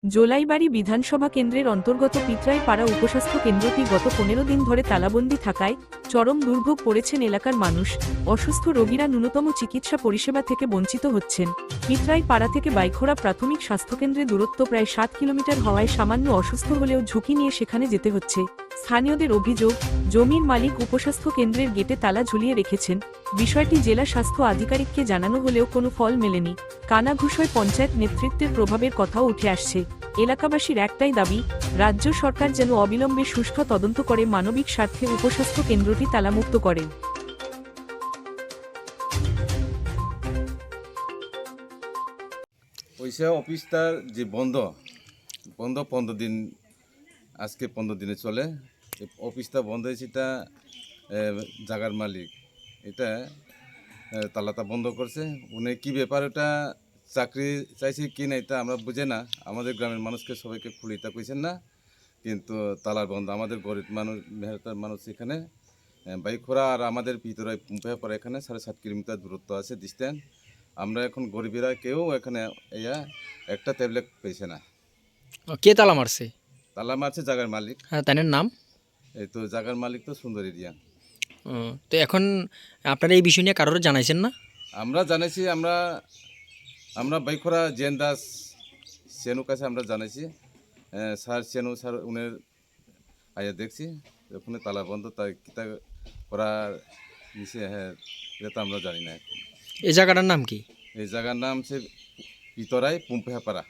জোলাইবাড়ি বিধানসভা কেন্দ্রের অন্তর্গত পিতরাই পাড়া উপস্বাস্থ্য কেন্দ্রটি গত 15 দিন ধরে তালাবন্দি থাকায় চরম দুর্ভোগ পড়েছেন এলাকার মানুষ। অসুস্থ রোগীরা ন্যূনতম চিকিৎসা পরিষেবা থেকে বঞ্চিত হচ্ছেন। পিতরাই পাড়া থেকে বাইখোড়া প্রাথমিক স্বাস্থ্যকেন্দ্রে দূরত্ব প্রায় 7 কিলোমিটার হওয়ায় সামান্য অসুস্থ হলেও ঝুঁকি নিয়ে সেখানে যেতে হচ্ছে। স্থানীয়দের অভিযোগ, জমির মালিক উপস্বাস্থ্য কেন্দ্রের গেটে তালা ঝুলিয়ে রেখেছেন। বিষয়টি জেলা স্বাস্থ্য আধিকারিককে জানানো হলেও কোনো ফল মেলেনি। কানাঘুষোয় পঞ্চায়েত নেতৃত্বের প্রভাবের কথাও উঠে আসছে। এলাকাবাসীর একটাই দাবি, রাজ্য সরকার যেন অবিলম্বে সুষ্ঠু তদন্ত করে মানবিক স্বার্থে উপস্বাস্থ্য কেন্দ্রটি তালামুক্ত করে। ওইসে অফিসটার যে বন্ধ 15 দিন, আজকে 15 দিনে চলে। অফিসটা বন্ধ হয়েছে, এটা জায়গার মালিক এটা তালাটা বন্ধ করছে। উনি কী ব্যাপার, ওটা চাকরি চাইছে কি না এটা আমরা বুঝে না। আমাদের গ্রামের মানুষকে সবাইকে খুলিতা কইছেন না, কিন্তু তালার বন্ধ। আমাদের গরিব মানুষ, মেহনতার মানুষ এখানে বাইখোড়া আর আমাদের ভিতরে পুম্পাপাড়া এখানে 7.5 কিলোমিটার দূরত্ব আছে ডিস্টেন্স। আমরা এখন গরিবেরা কেউ এখানে একটা ট্যাবলেট পেয়েছে না। কে তালা মারছে? তালা মারছে জায়গার মালিক। হ্যাঁ, তাদের নাম? এই তো জায়গার মালিক তো সুন্দরী দিয়া। তো এখন আপনারা এই বিষয় নিয়ে কারোর জানাইছেন না? আমরা জানাইছি, আমরা বাইখোড়া জেন দাস সেনু কাছে আমরা জানাইছি। স্যার সেনু স্যার উনের আয়া দেখছি ওখানে তালা বন্ধ, তাই কিতা করার নিচে, হ্যাঁ এটা তো আমরা জানি না। এই জায়গাটার নাম কি? এই জায়গার নাম হচ্ছে পিতরাই পুম্পাপাড়া।